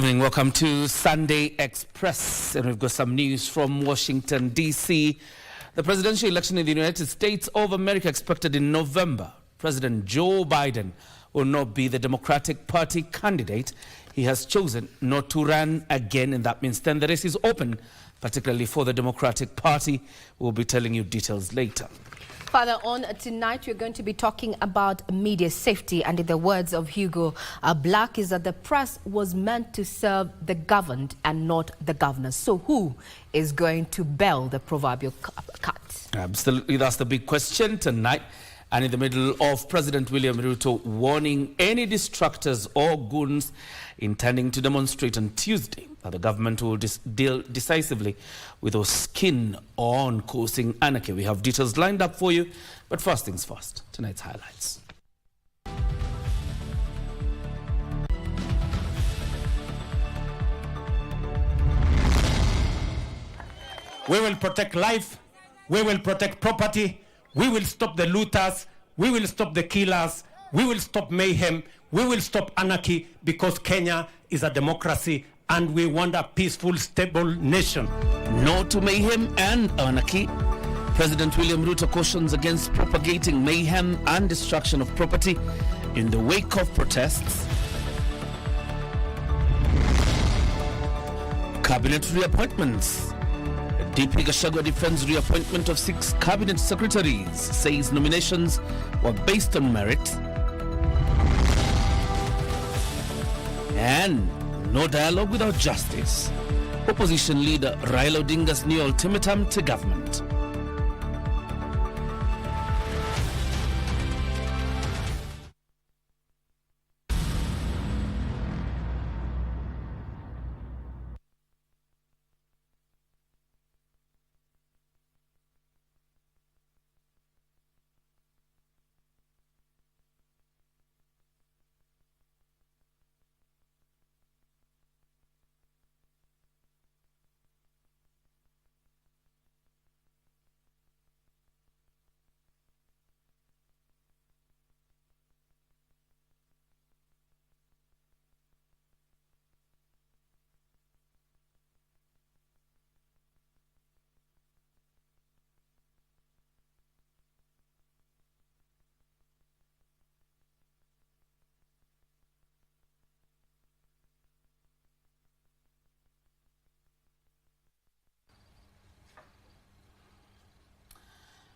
Good evening. Welcome to Sunday Express. And we've got some news from Washington, D.C. The presidential election in the United States of America expected in November. President Joe Biden will not be the Democratic Party candidate. He has chosen not to run again, and that means then the race is open, particularly for the Democratic Party. We'll be telling you details later. Further on tonight, we're going to be talking about media safety, and in the words of Hugo Black, is that the press was meant to serve the governed and not the governors. So who is going to bell the proverbial cut? Absolutely, that's the big question tonight. And in the middle of President William Ruto warning any distractors or goons intending to demonstrate on Tuesday that the government will deal decisively with those skin on causing anarchy. We have details lined up for you, but first things first, tonight's highlights. We will protect life, we will protect property, we will stop the looters, we will stop the killers, we will stop mayhem, we will stop anarchy, because Kenya is a democracy and we want a peaceful, stable nation. No to mayhem and anarchy. President William Ruto cautions against propagating mayhem and destruction of property in the wake of protests. Cabinet reappointments. DP Gachagua defends reappointment of 6 cabinet secretaries, says nominations were based on merit. And no dialogue without justice. Opposition leader Raila Odinga's new ultimatum to government.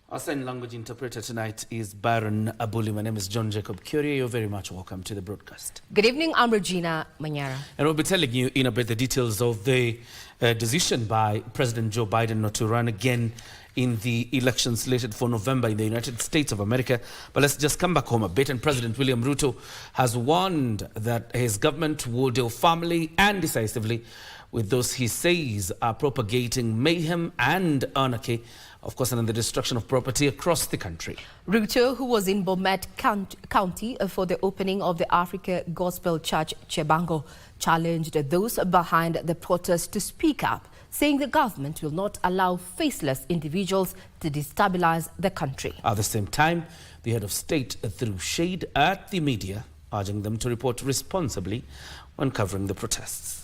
Our sign language interpreter tonight is Baron Abuli. My name is John Jacob Kioria. You're very much welcome to the broadcast. Good evening, I'm Regina, Manyara. And we'll be telling you in a bit the details of the decision by President Joe Biden not to run again in the election slated for November in the United States of America. But let's just come back home a bit. And President William Ruto has warned that his government will deal firmly and decisively with those he says are propagating mayhem and anarchy, of course, and the destruction of property across the country. Ruto, who was in Bomet County for the opening of the Africa Gospel Church Chebango, challenged those behind the protest to speak up, saying the government will not allow faceless individuals to destabilize the country. At the same time, the head of state threw shade at the media, urging them to report responsibly when covering the protests.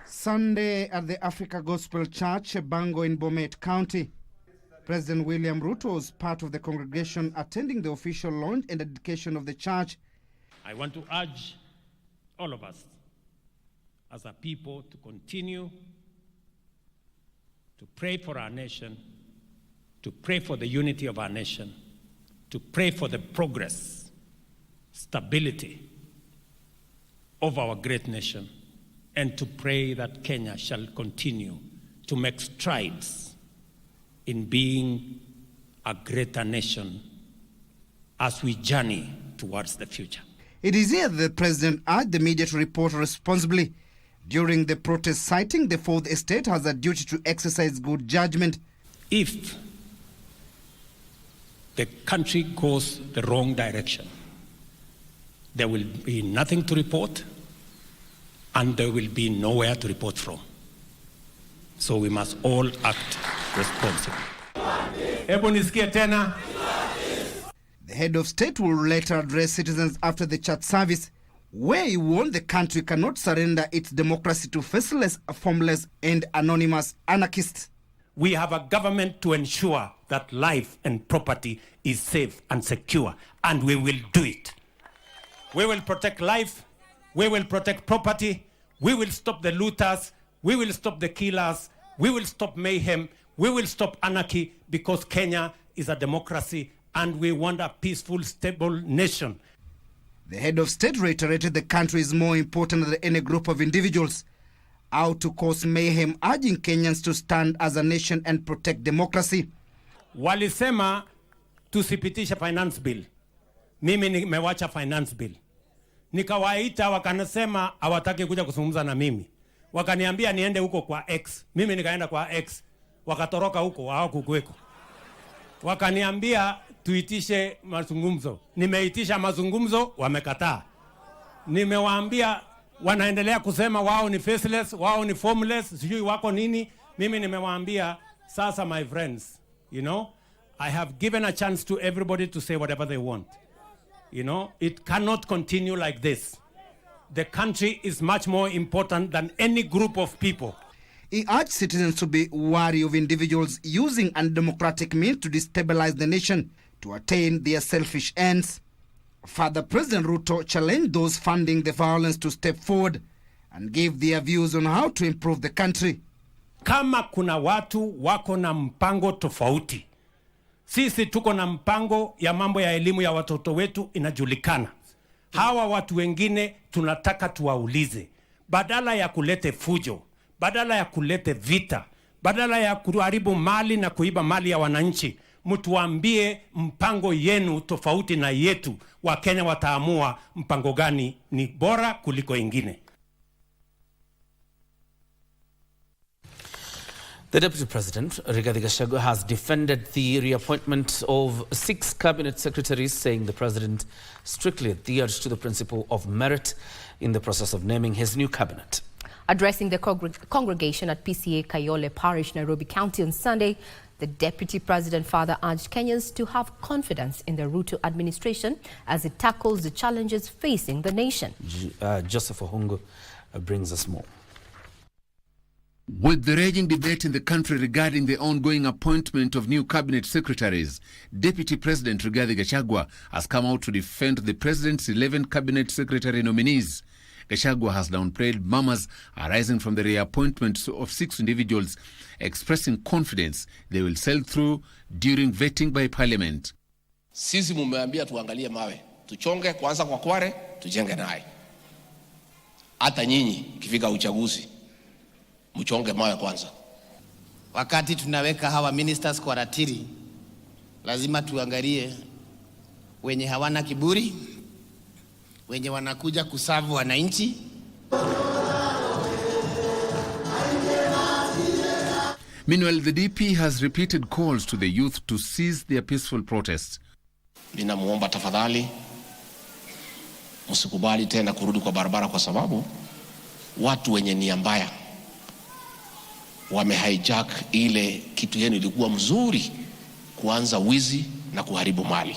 Sunday at the Africa Gospel Church, Bango in Bomet County. President William Ruto was part of the congregation attending the official launch and dedication of the church. I want to urge all of us as a people to continue to pray for our nation, to pray for the unity of our nation, to pray for the progress, stability of our great nation, and to pray that Kenya shall continue to make strides in being a greater nation as we journey towards the future. It is here the president urged the media to report responsibly during the protest, citing the Fourth Estate has a duty to exercise good judgment. If the country goes the wrong direction, there will be nothing to report, and there will be nowhere to report from. So we must all act responsibly. The head of state will later address citizens after the church service, where he warned the country cannot surrender its democracy to faceless, formless, and anonymous anarchists. We have a government to ensure that life and property is safe and secure, and we will do it. We will protect life, we will protect property, we will stop the looters, we will stop the killers, we will stop mayhem, we will stop anarchy, because Kenya is a democracy and we want a peaceful, stable nation. The head of state reiterated the country is more important than any group of individuals, out to cause mayhem, urging Kenyans to stand as a nation and protect democracy. Walisema tusipitisha finance bill. Mimi nimewacha finance bill. Nikawaita wakanasema hawataki kuja kuzungumza na mimi. Wakaniambia niende huko kwa X. Mimi nikaenda kwa X. Wakatoroka huko, hawakukuweko. Wakaniambia tuitishe mazungumzo. Nimeitisha mazungumzo, wamekataa. Nimewaambia wanaendelea kusema wao ni faceless, wao ni formless, sijui wako nini. Mimi nimewaambia sasa, my friends, you know, I have given a chance to everybody to say whatever they want. You know, it cannot continue like this. The country is much more important than any group of people. He urged citizens to be wary of individuals using undemocratic means to destabilize the nation to attain their selfish ends. Further, President Ruto challenged those funding the violence to step forward and give their views on how to improve the country. Kama kuna watu wako na mpango tofauti, sisi tuko na mpango ya mambo ya elimu ya watoto wetu inajulikana. Hawa watu wengine tunataka tuwaulize, badala ya kulete fujo, badala ya kulete vita, badala ya kuharibu mali na kuiba mali ya wananchi, mtuambie mpango yenu tofauti na yetu. Wakenya wataamua mpango gani ni bora kuliko ingine. The Deputy President, Rigathi Gachagua, has defended the reappointment of 6 cabinet secretaries, saying the president strictly adhered to the principle of merit in the process of naming his new cabinet. Addressing the congregation at PCA Kayole Parish, Nairobi County on Sunday, the Deputy President further urged Kenyans to have confidence in the Ruto administration as it tackles the challenges facing the nation. Joseph Ohungu brings us more. With the raging debate in the country regarding the ongoing appointment of new cabinet secretaries, Deputy President Rigathi Gachagua has come out to defend the president's 11 cabinet secretary nominees. Gachagua has downplayed murmurs arising from the reappointments of 6 individuals, expressing confidence they will sail through during vetting by parliament. Sisi mumeambia tuangalie mawe, tuchonge kwanza kwa Kware, tujenge naye. Hata nyinyi kifika uchaguzi mchonge mawe kwanza. Wakati tunaweka hawa ministers kwa ratiri, lazima tuangalie wenye hawana kiburi, wenye wanakuja kusavu wananchi. Meanwhile, the DP has repeated calls to the youth to cease their peaceful protests. Ninamuomba tafadhali msikubali tena kurudi kwa barabara, kwa sababu watu wenye nia mbaya wamehijack ile kitu yenu ilikuwa mzuri, kuanza wizi na kuharibu mali.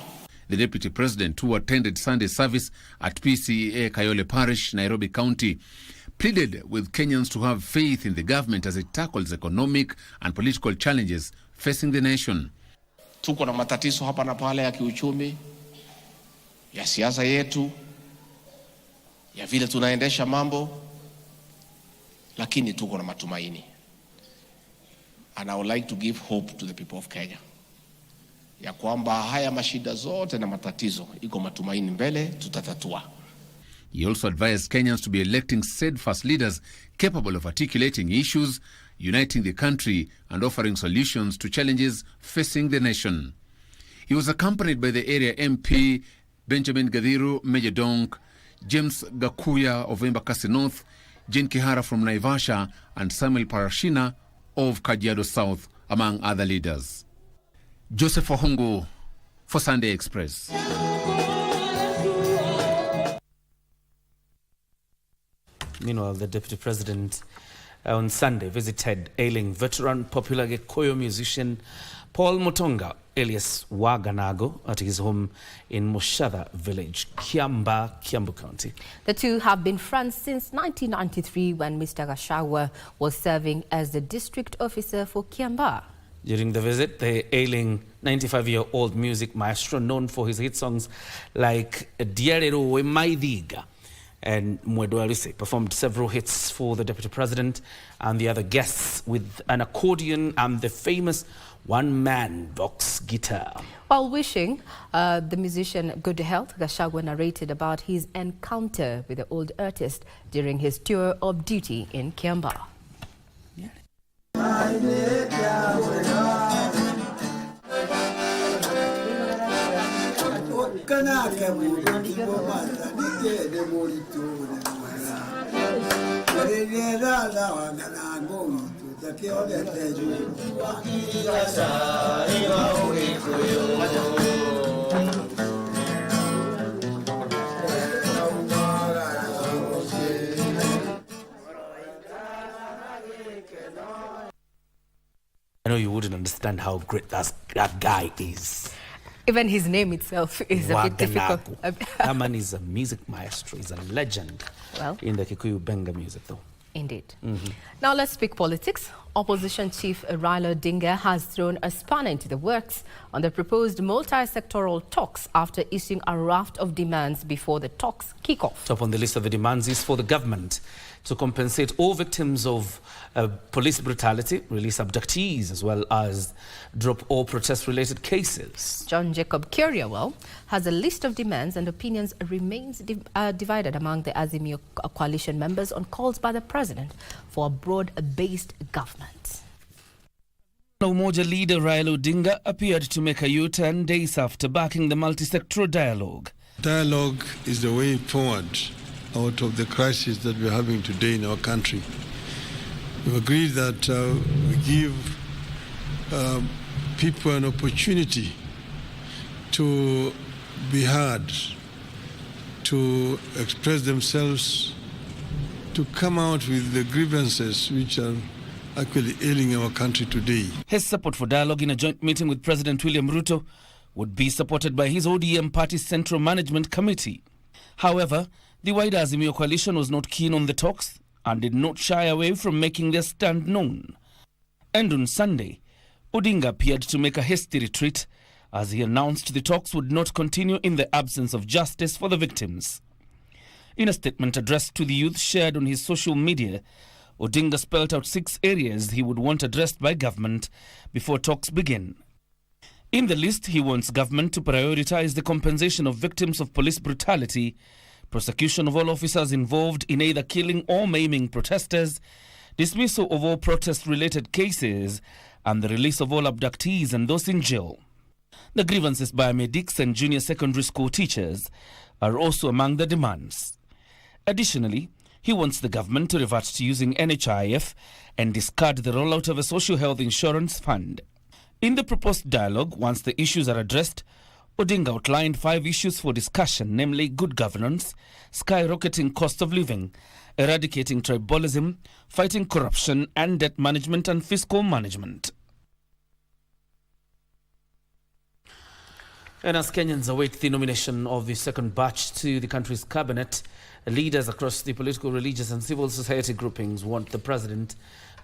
The Deputy President, who attended Sunday service at PCA Kayole Parish, Nairobi County, pleaded with Kenyans to have faith in the government as it tackles economic and political challenges facing the nation. Tuko na matatizo hapa na pale ya kiuchumi, ya siasa yetu, ya vile tunaendesha mambo, lakini tuko na matumaini. And I would like to give hope to the people of Kenya, ya kwamba haya mashida zote na matatizo iko matumaini mbele, tutatatua. He also advised Kenyans to be electing steadfast leaders capable of articulating issues, uniting the country and offering solutions to challenges facing the nation. He was accompanied by the area MP Benjamin Gadhiru, Major Donk, James Gakuya of Embakasi North, Jane Kihara from Naivasha, and Samuel Parashina of Kajiado South, among other leaders. Joseph Ohungu for Sunday Express. Meanwhile, the Deputy President on Sunday visited ailing veteran popular Gikuyu musician Paul Mutonga, alias Waganago, at his home in Mushadha village, Kiamba, Kiambu County. The two have been friends since 1993 when Mr. Gachagua was serving as the district officer for Kiamba. During the visit, the ailing 95-year-old music maestro, known for his hit songs like Diarero We Maidiga and Mwedoarise, performed several hits for the deputy president and the other guests with an accordion and the famous one-man box guitar. While wishing the musician good health, Gachagua narrated about his encounter with the old artist during his tour of duty in Kiamba. I know you wouldn't understand how great that guy is. Even his name itself is a bit difficult. That man is a music maestro. He's a legend in the Kikuyu Benga music, though. Indeed. Now let's speak politics. Opposition Chief Raila Odinga has thrown a spanner into the works on the proposed multi-sectoral talks after issuing a raft of demands before the talks kick off. Top on the list of the demands is for the government to compensate all victims of police brutality, release abductees, as well as drop all protest-related cases. John Jacob Kioria has a list of demands, and opinions remains divided among the Azimio coalition members on calls by the president for a broad-based government. Umoja leader Raila Odinga appeared to make a U-turn days after backing the multi-sectoral dialogue. Dialogue is the way forward out of the crisis that we're having today in our country. We've agreed that we give people an opportunity to be heard, to express themselves, to come out with the grievances which are actually ailing our country today. His support for dialogue in a joint meeting with President William Ruto would be supported by his ODM party's Central Management Committee. However, the wider Azimio coalition was not keen on the talks and did not shy away from making their stand known. And on Sunday, Odinga appeared to make a hasty retreat as he announced the talks would not continue in the absence of justice for the victims. In a statement addressed to the youth shared on his social media, Odinga spelled out 6 areas he would want addressed by government before talks begin. In the list, he wants government to prioritize the compensation of victims of police brutality, prosecution of all officers involved in either killing or maiming protesters, dismissal of all protest-related cases, and the release of all abductees and those in jail. The grievances by medics and junior secondary school teachers are also among the demands. Additionally, he wants the government to revert to using NHIF and discard the rollout of a social health insurance fund. In the proposed dialogue, once the issues are addressed, Odinga outlined 5 issues for discussion, namely good governance, skyrocketing cost of living, eradicating tribalism, fighting corruption and debt management and fiscal management. And as Kenyans await the nomination of the second batch to the country's cabinet, leaders across the political, religious and civil society groupings want the president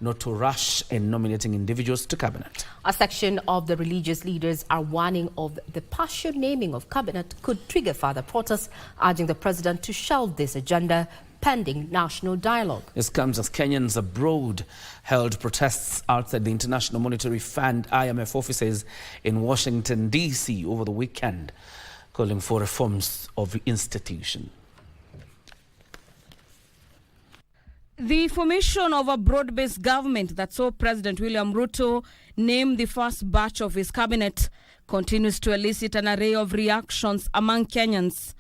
not to rush in nominating individuals to cabinet. A section of the religious leaders are warning of the partial naming of cabinet could trigger further protests, urging the president to shelve this agenda pending national dialogue. This comes as Kenyans abroad held protests outside the International Monetary Fund IMF offices in Washington, D.C. over the weekend, calling for reforms of the institution. The formation of a broad-based government that saw President William Ruto name the first batch of his cabinet continues to elicit an array of reactions among Kenyans.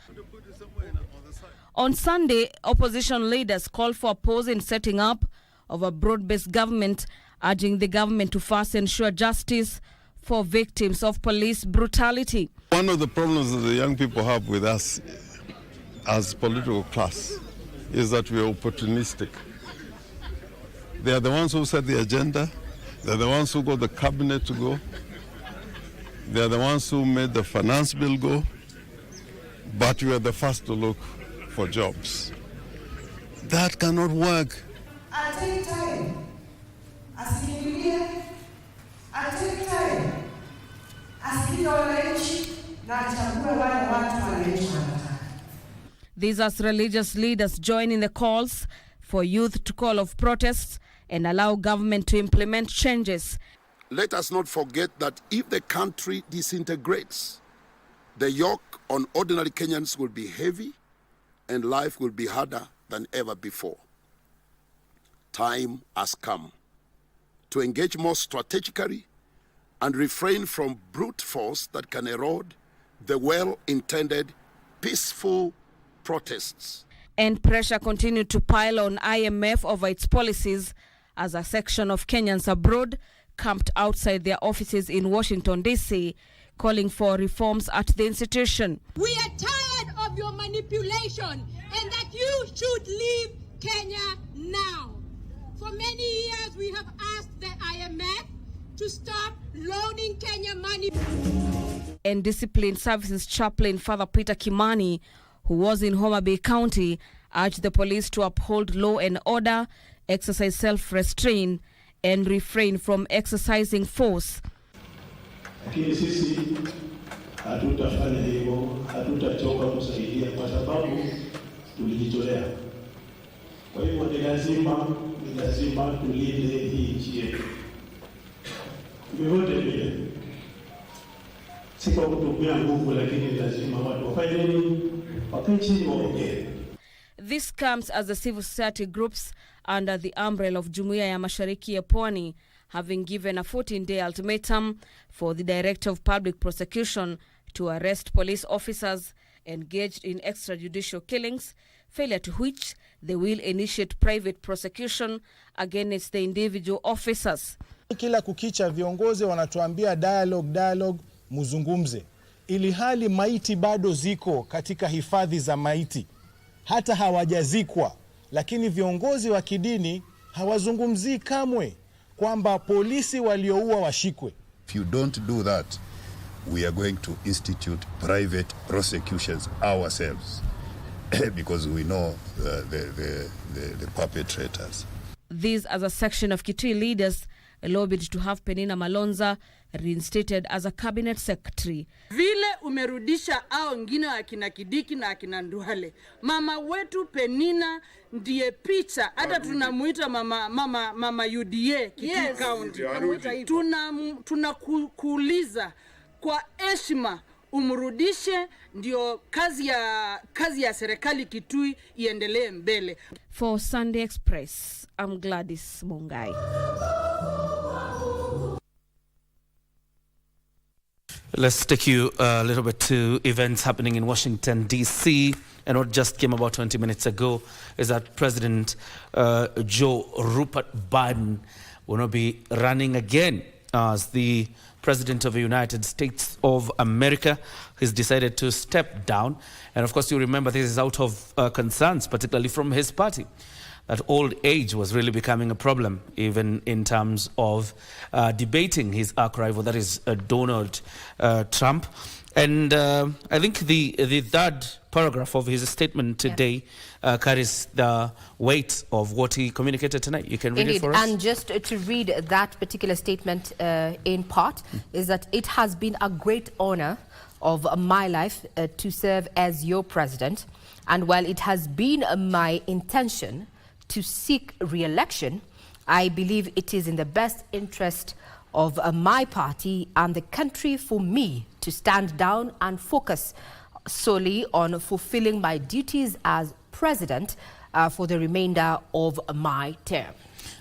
On Sunday, opposition leaders called for a pause in setting up of a broad-based government, urging the government to first ensure justice for victims of police brutality. One of the problems that the young people have with us as political class is that we are opportunistic. They are the ones who set the agenda. They are the ones who got the cabinet to go. They are the ones who made the finance bill go. But we are the first to look for jobs. That cannot work. I take time. Asikimbie. I take time. Asikimbie wananchi na achague wale watu wananchi wanataka. These as religious leaders join in the calls for youth to call off protests and allow government to implement changes. Let us not forget that if the country disintegrates, the yoke on ordinary Kenyans will be heavy and life will be harder than ever before. Time has come to engage more strategically and refrain from brute force that can erode the well-intended peaceful protests. And pressure continued to pile on IMF over its policies as a section of Kenyans abroad camped outside their offices in Washington, D.C., calling for reforms at the institution. We are tired of your manipulation and that you should leave Kenya now. For many years we have asked the IMF to stop loaning Kenya money. And Discipline Services Chaplain Father Peter Kimani, who was in Homa Bay County, urged the police to uphold law and order, exercise self-restraint, and refrain from exercising force. Lakini sisi hatutafanya hivyo, hatutachoka kusaidia kwa sababu tulijitolea. Kwa hivyo ni lazima tulinde hii nchi yetu. Vyovyote vile, si kwa kutumia nguvu, lakini lazima watu wafanye nini? Wakae chini waongee. This comes as the civil society groups under the umbrella of Jumuiya ya Mashariki ya Pwani having given a 14-day ultimatum for the Director of Public Prosecution to arrest police officers engaged in extrajudicial killings, failure to which they will initiate private prosecution against the individual officers. Kila kukicha viongozi wanatuambia dialogue, muzungumze. Ili hali maiti bado ziko katika hifadhi za maiti. Hata hawajazikwa, lakini viongozi wa kidini hawazungumzii kamwe kwamba polisi walioua washikwe. If you don't do that, we are going to institute private prosecutions ourselves because we know the perpetrators. These as a section of Kitui leaders lobbied to have Penina Malonza reinstated as a cabinet secretary. Vile umerudisha hao wengine akina Kidiki na akina Nduhale. Mama wetu Penina ndiye picha, hata tunamuita mama UDA Kitui County. Tunakuuliza kwa heshima umrudishe, ndio kazi ya serikali Kitui iendelee mbele. For Sunday Express, I'm Gladys Mongai. Let's take you a little bit to events happening in Washington, D.C. And what just came about 20 minutes ago is that President Joe Rupert Biden will not be running again as the President of the United States of America. He's decided to step down. And of course, you remember this is out of concerns, particularly from his party, that old age was really becoming a problem, even in terms of debating his arch rival, that is Donald Trump. And I think the third paragraph of his statement today carries the weight of what he communicated tonight. You can read it for us. And just to read that particular statement in part, is that it has been a great honor of my life to serve as your president. And while it has been my intention to seek re-election, I believe it is in the best interest of my party and the country for me to stand down and focus solely on fulfilling my duties as president for the remainder of my term.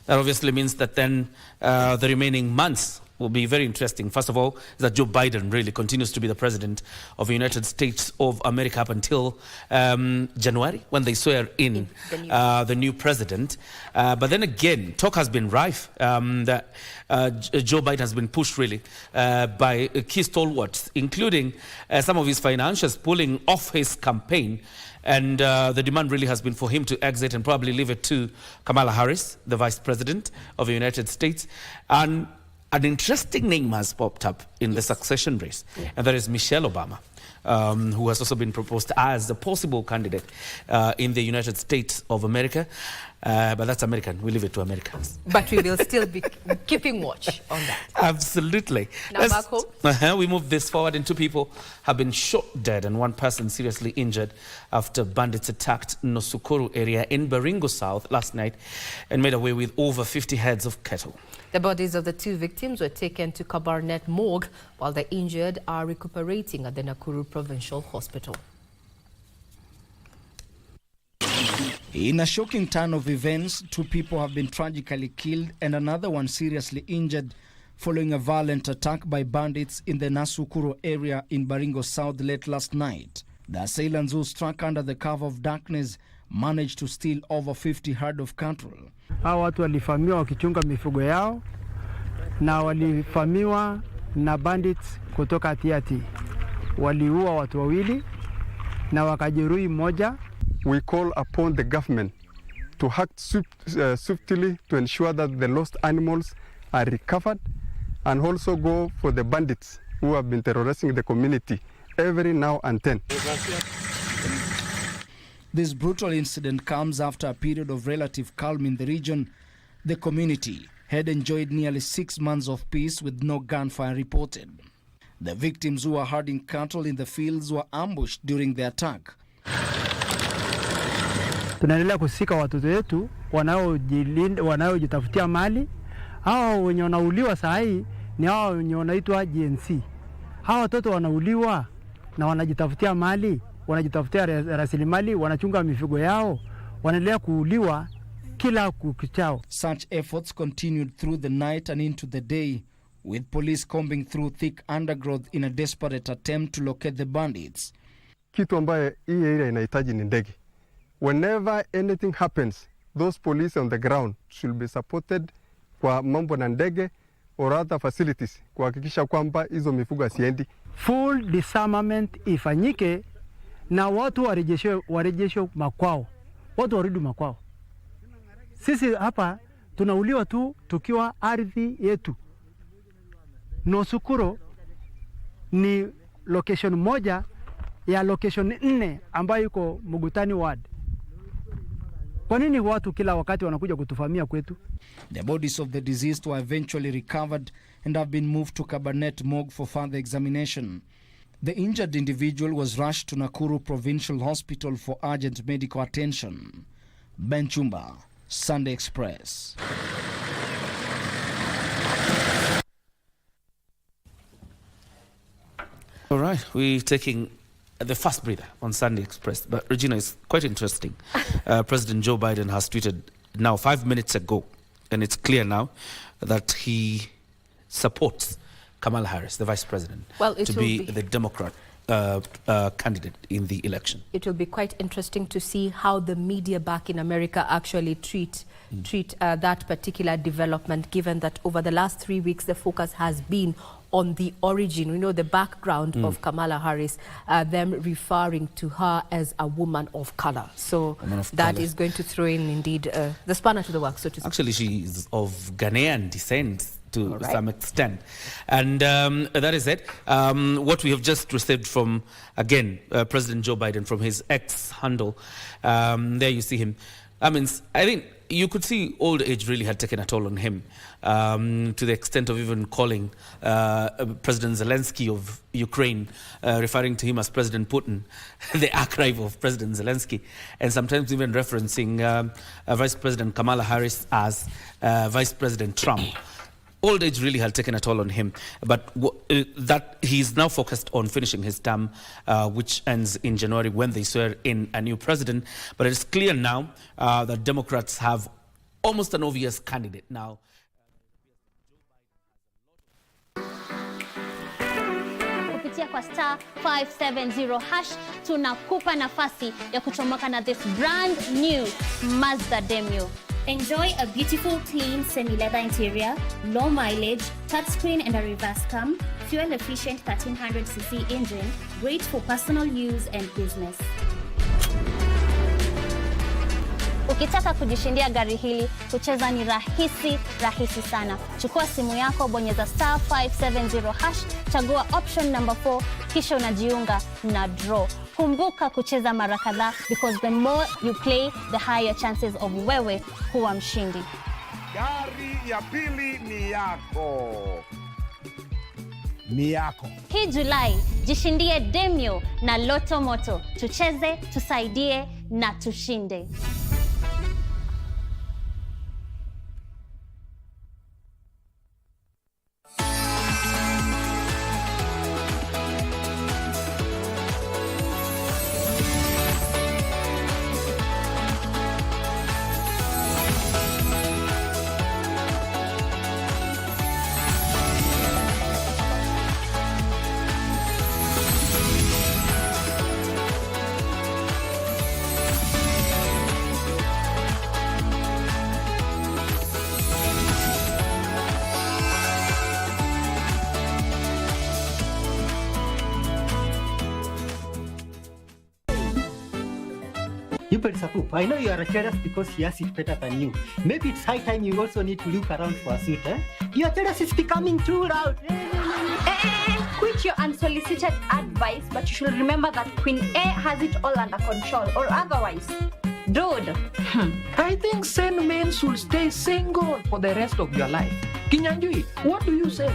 That obviously means that then the remaining months will be very interesting. First of all, is that Joe Biden really continues to be the president of the United States of America up until January, when they swear in the new president. But then again, talk has been rife that Joe Biden has been pushed really by key stalwarts, including some of his financiers pulling off his campaign And the demand really has been for him to exit and probably leave it to Kamala Harris, the Vice President of the United States. And an interesting name has popped up in the succession race, and that is Michelle Obama, who has also been proposed as a possible candidate in the United States of America. But that's American. We leave it to Americans. But we will still be keeping watch on that. Absolutely. Now back home. We move this forward, and 2 people have been shot dead and 1 person seriously injured after bandits attacked Nosukuru area in Baringo South last night and made away with over 50 heads of cattle. The bodies of the 2 victims were taken to Kabarnet morgue, while the injured are recuperating at the Nakuru Provincial Hospital. In a shocking turn of events, 2 people have been tragically killed and another one seriously injured following a violent attack by bandits in the Nasukuru area in Baringo South late last night. The assailants, who struck under the cover of darkness, managed to steal over 50 herd of cattle. Hao watu walifamiwa wakichunga mifugo yao na walifamiwa na bandits kutoka Tiati. Waliua watu 2 na wakajeruhi 1. We call upon the government to act swiftly to ensure that the lost animals are recovered and also go for the bandits who have been terrorizing the community every now and then. This brutal incident comes after a period of relative calm in the region. The community had enjoyed nearly 6 months of peace with no gunfire reported. The victims, who were herding cattle in the fields, were ambushed during the attack. Tunaendelea kusika watoto wetu wanaojitafutia mali. Hao wenye wanauliwa saa hii ni hao wenye wanaitwa GNC. Hao watoto wanauliwa na wanajitafutia mali, wanajitafutia rasilimali, wanachunga mifugo yao, wanaendelea kuuliwa kila kukichao. Such efforts continued through the night and into the day, with police combing through thick undergrowth in a desperate attempt to locate the bandits. Kitu ambaye hii area inahitaji ni ndege. Whenever anything happens, those police on the ground should be supported kwa mambo na ndege or other facilities kuhakikisha kwamba hizo mifugo asiendi. Full disarmament ifanyike na watu warejeshwe makwao. Watu warudi makwao. Sisi hapa tunauliwa tu tukiwa ardhi yetu. Nosukuru ni location moja ya location 4 ambayo iko Mugutani ward. Kwa nini watu kila wakati wanakuja kutufamia kwetu? The bodies of the deceased were eventually recovered and have been moved to Kabarnet morgue for further examination. The injured individual was rushed to Nakuru Provincial Hospital for urgent medical attention. Ben Chumba, Sunday Express. All right, we're taking the first breather on Sunday Express, but Regina, is quite interesting. President Joe Biden has tweeted now 5 minutes ago, and it's clear now that he supports Kamala Harris, the vice president, to be the Democrat candidate in the election. It will be quite interesting to see how the media back in America actually treat that particular development, given that over the last 3 weeks the focus has been on the origin, the background of Kamala Harris, them referring to her as a woman of color. So that is going to throw in indeed the spanner to the works, so to speak. Actually, she is of Ghanaian descent to some extent. And that is it. What we have just received from, again, President Joe Biden from his X handle. There you see him. I think you could see old age really had taken a toll on him, to the extent of even calling President Zelensky of Ukraine, referring to him as President Putin, the archive of President Zelensky, and sometimes even referencing Vice President Kamala Harris as Vice President Trump. Old age really had taken a toll on him, but that he's now focused on finishing his term, which ends in January when they swear in a new president. But it's clear now that Democrats have almost an obvious candidate now. Kupitia kwa star 570# tunakupa nafasi ya kuchomoka na this brand new Mazda Demio. Enjoy a beautiful, clean, semi-leather interior, low mileage, touchscreen and a reverse cam, fuel-efficient 1300cc engine, great for personal use and business. Ukitaka kujishindia gari hili, kucheza ni rahisi sana. Chukua simu yako, bonyeza *570#, chagua option number 4, kisha unajiunga na draw. Kumbuka kucheza mara kadhaa, because the more you play, the higher chances of wewe kuwa mshindi. Gari ya pili ni yako. Ni yako. Hii Julai, jishindie Demio na Loto Moto. Tucheze, tusaidie na tushinde. You Sapu, I know you are jealous because she has it better than you. Maybe it's high time you also need to look around for a suit, eh? Your jealousy is becoming too loud. Quit your unsolicited advice, but you should remember that Queen A has it all under control, or otherwise. Dude. I think sane men should stay single for the rest of your life. Kinyanjui, what do you say?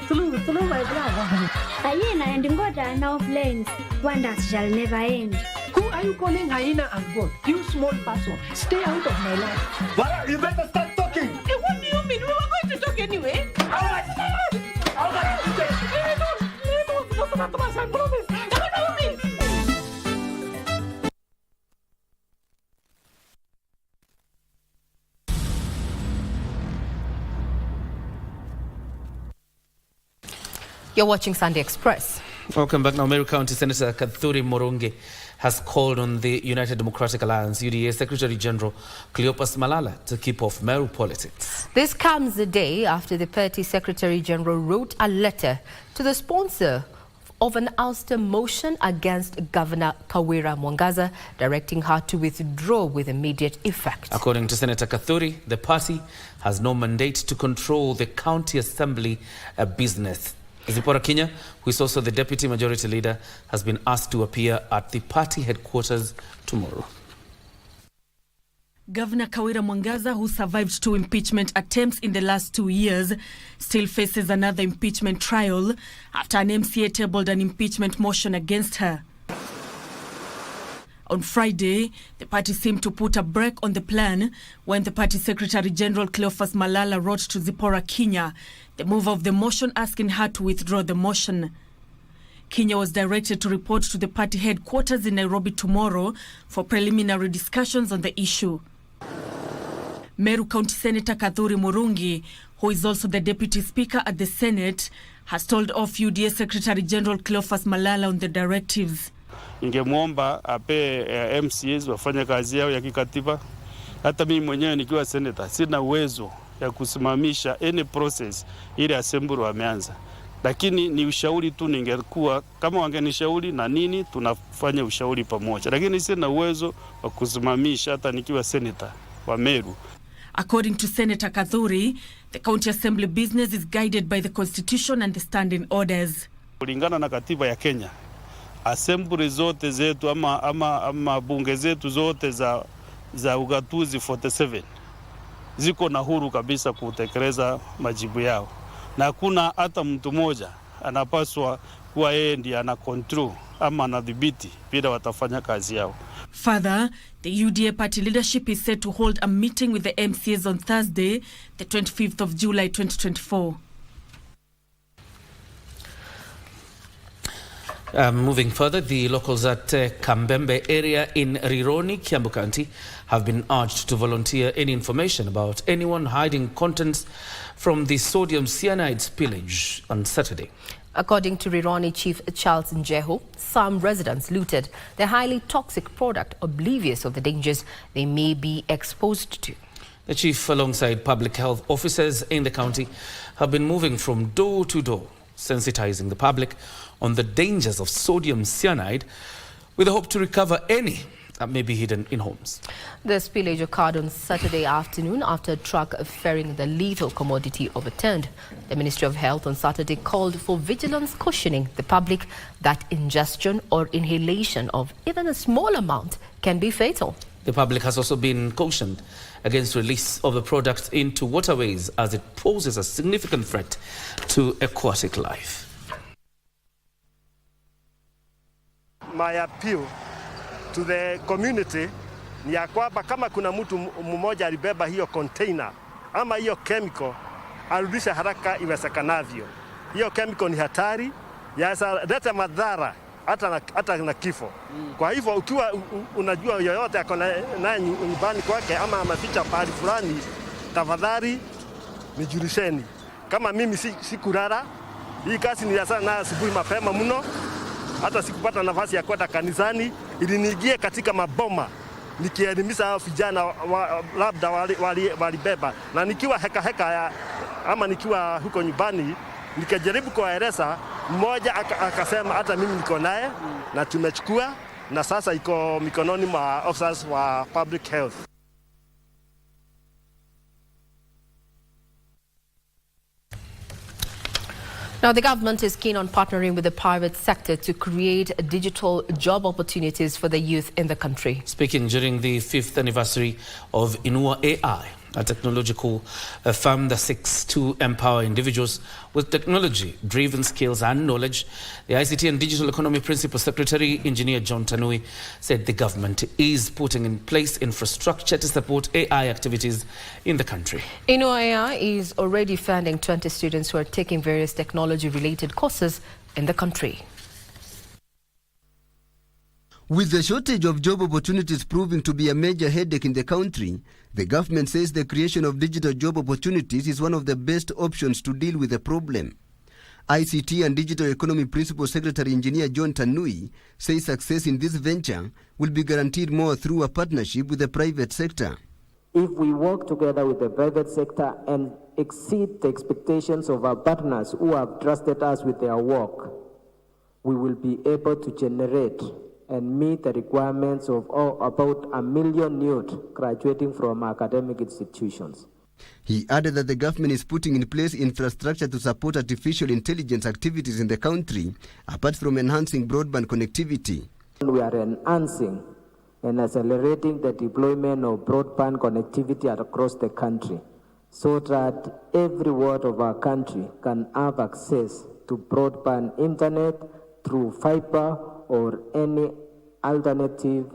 True, my brother. Hyena and Ngoda now planes. Wonders shall never end. Who are you calling hyena and God? You small person, stay out of my life. But you better start talking. Hey, what do you mean? We were going to talk anyway. You're watching Sunday Express. Welcome back. Now, Meru County Senator Kathuri Moronge has called on the United Democratic Alliance, UDA Secretary General Cleopas Malala to keep off Meru politics. This comes the day after the party Secretary General wrote a letter to the sponsor of an ouster motion against Governor Kawira Mwangaza, directing her to withdraw with immediate effect. According to Senator Kathuri, the party has no mandate to control the county assembly business. Zipporah Kinya, who is also the Deputy Majority Leader, has been asked to appear at the party headquarters tomorrow. Governor Kawira Mwangaza, who survived 2 impeachment attempts in the last 2 years, still faces another impeachment trial after an MCA tabled an impeachment motion against her. On Friday, the party seemed to put a brake on the plan when the party Secretary General Cleopas Malala wrote to Zipporah Kinya, the mover of the motion, asking her to withdraw the motion. Kinya was directed to report to the party headquarters in Nairobi tomorrow for preliminary discussions on the issue. Meru County Senator Kathuri Moronge, who is also the Deputy Speaker at the Senate, has told off UDA Secretary General Cleopas Malala on the directives. Ningemwomba ape MCAs wafanye kazi yao ya kikatiba. Hata mimi mwenyewe nikiwa senator sina uwezo ya kusimamisha any process ile assembly wameanza. Lakini ni ushauri tu, ningekuwa kama wangenishauri na nini tunafanya ushauri pamoja. Lakini sina uwezo wa kusimamisha hata nikiwa senator wa Meru. According to Senator Kathuri, the county assembly business is guided by the constitution and the standing orders. Kulingana na katiba ya Kenya, assembly zote zetu ama bunge zetu zote za ugatuzi 47 ziko na huru kabisa kutekeleza majibu yao, na hakuna hata mtu mmoja anapaswa kuwa yeye ndiye ana control ama anadhibiti bila watafanya kazi yao. Further, the UDA party leadership is set to hold a meeting with the MCAs on Thursday, the 25th of July 2024. Moving further, the locals at Kambembe area in Rironi, Kiambu County, have been urged to volunteer any information about anyone hiding contents from the sodium cyanide spillage on Saturday. According to Rironi Chief Charles Njeho, some residents looted the highly toxic product, oblivious of the dangers they may be exposed to. The chief, alongside public health officers in the county, have been moving from door to door, sensitizing the public on the dangers of sodium cyanide, with the hope to recover any may be hidden in homes. The spillage occurred on Saturday afternoon after a truck ferrying the lethal commodity overturned. The Ministry of Health on Saturday called for vigilance, cautioning the public that ingestion or inhalation of even a small amount can be fatal. The public has also been cautioned against release of the product into waterways as it poses a significant threat to aquatic life. My appeal to the community ni ya kwamba kama kuna mtu mmoja alibeba hiyo container ama hiyo chemical, arudishe haraka iwezekanavyo. Hiyo chemical ni hatari, yaleta madhara hata na kifo. Kwa hivyo ukiwa unajua yoyote ako naye nyumbani kwake ama ameficha pahali fulani, tafadhali nijulisheni. Kama mimi sikulala, hii kazi nilianza na asubuhi mapema mno, hata sikupata nafasi ya kwenda kanisani, ili niingie katika maboma nikielimisha vijana labda walibeba, na nikiwa heka ama nikiwa huko nyumbani nikajaribu kuwaeleza, mmoja akasema hata mimi niko naye na tumechukua na sasa iko mikononi mwa officers wa public health. Now, the government is keen on partnering with the private sector to create digital job opportunities for the youth in the country. Speaking during the 5th anniversary of Inua AI, a technological firm that seeks to empower individuals with technology-driven skills and knowledge, the ICT and Digital Economy Principal Secretary, Engineer John Tanui, said the government is putting in place infrastructure to support AI activities in the country. Inua AI is already funding 20 students who are taking various technology-related courses in the country. With the shortage of job opportunities proving to be a major headache in the country, the government says the creation of digital job opportunities is one of the best options to deal with the problem. ICT and Digital Economy Principal Secretary Engineer John Tanui says success in this venture will be guaranteed more through a partnership with the private sector. If we work together with the private sector and exceed the expectations of our partners who have trusted us with their work, we will be able to generate and meet the requirements of about 1 million youth graduating from academic institutions. He added that the government is putting in place infrastructure to support artificial intelligence activities in the country, apart from enhancing broadband connectivity. We are enhancing and accelerating the deployment of broadband connectivity across the country so that every ward of our country can have access to broadband internet through fiber or any alternative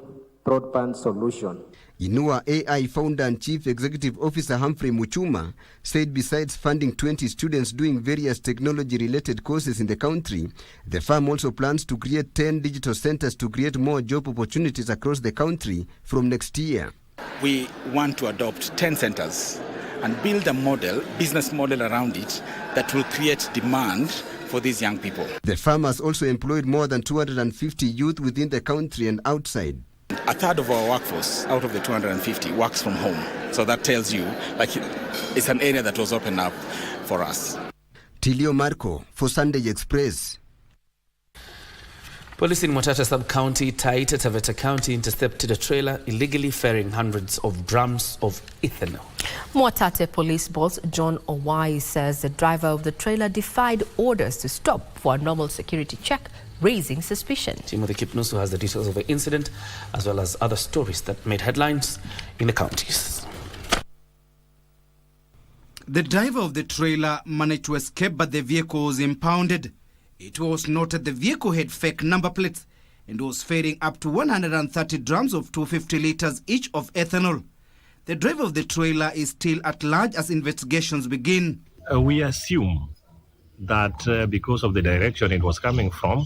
broadband solution. Inua AI founder and Chief Executive Officer Humphrey Muchuma said besides funding 20 students doing various technology-related courses in the country, the firm also plans to create 10 digital centers to create more job opportunities across the country from next year. We want to adopt 10 centers and build a business model around it that will create demand for these young people. The firm has also employed more than 250 youth within the country and outside. A third of our workforce out of the 250 works from home. So that tells you it's an area that was opened up for us. Tilio Marco for Sunday Express. Police in Mutata Sub-County, Taita Taveta County intercepted a trailer illegally ferrying hundreds of drums of ethanol. Mwatate Police Boss John Owai says the driver of the trailer defied orders to stop for a normal security check, raising suspicion. Timothy Kipnusu has the details of the incident as well as other stories that made headlines in the counties. The driver of the trailer managed to escape, but the vehicle was impounded. It was noted the vehicle had fake number plates and was ferrying up to 130 drums of 250 liters each of ethanol. The driver of the trailer is still at large as investigations begin. We assume that because of the direction it was coming from,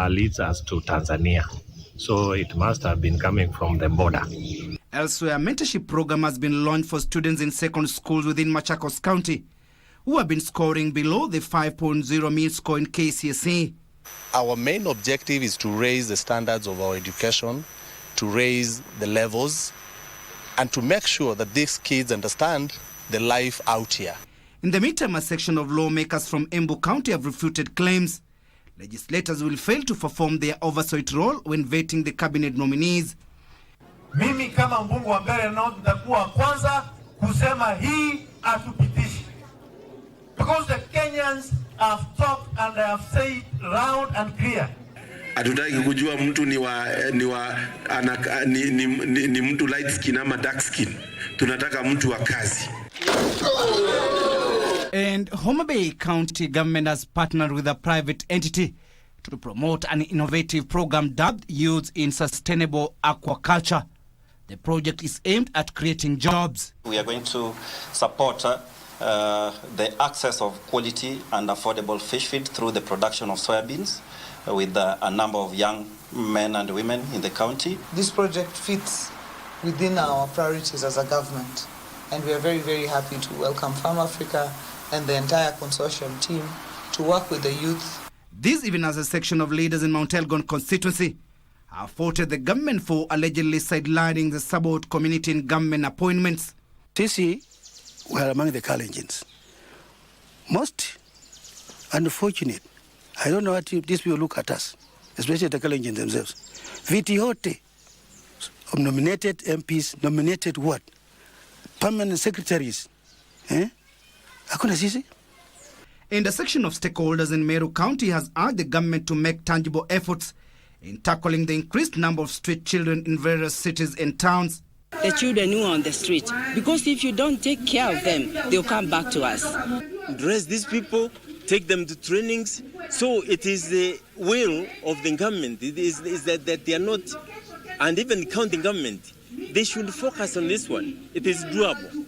leads us to Tanzania. So it must have been coming from the border. Elsewhere, a mentorship program has been launched for students in secondary schools within Machakos County who have been scoring below the 5.0 mean score in KCSE. Our main objective is to raise the standards of our education, to raise the levels, and to make sure that these kids understand the life out here. In the meantime, a section of lawmakers from Embu County have refuted claims. legislators will fail to perform their oversight role when vetting the cabinet nominees. Mimi kama mbunge wa Mbeere North nitakuwa kwanza kusema hii atupitishi. Because the Kenyans have talked and they have said loud and clear. Hatutaki kujua mtu ni mtu light skin ama dark skin. Tunataka mtu wa kazi. And Homa Bay County government has partnered with a private entity to promote an innovative program dubbed Youth in Sustainable Aquaculture. The project is aimed at creating jobs. We are going to support the access of quality and affordable fish feed through the production of soybeans with a number of young men and women in the county. This project fits within our priorities as a government, and we are very, very happy to welcome Farm Africa and the entire consortium team to work with the youth. This even as a section of leaders in Mount Elgon constituency have faulted the government for allegedly sidelining the Sabot community in government appointments. Sisi were among the Kalenjins. Most unfortunate. I don't know how these people look at us, especially the Kalenjins themselves. Viti hote, nominated MPs, nominated what? Permanent secretaries. Hakuna sisi? And a section of stakeholders in Meru County has urged the government to make tangible efforts in tackling the increased number of street children in various cities and towns. The children who are on the street, because if you don't take care of them, they'll come back to us. Dress these people, take them to trainings. So it is the will of the government. It is that they are not, and even county government, they should focus on this one. It is doable.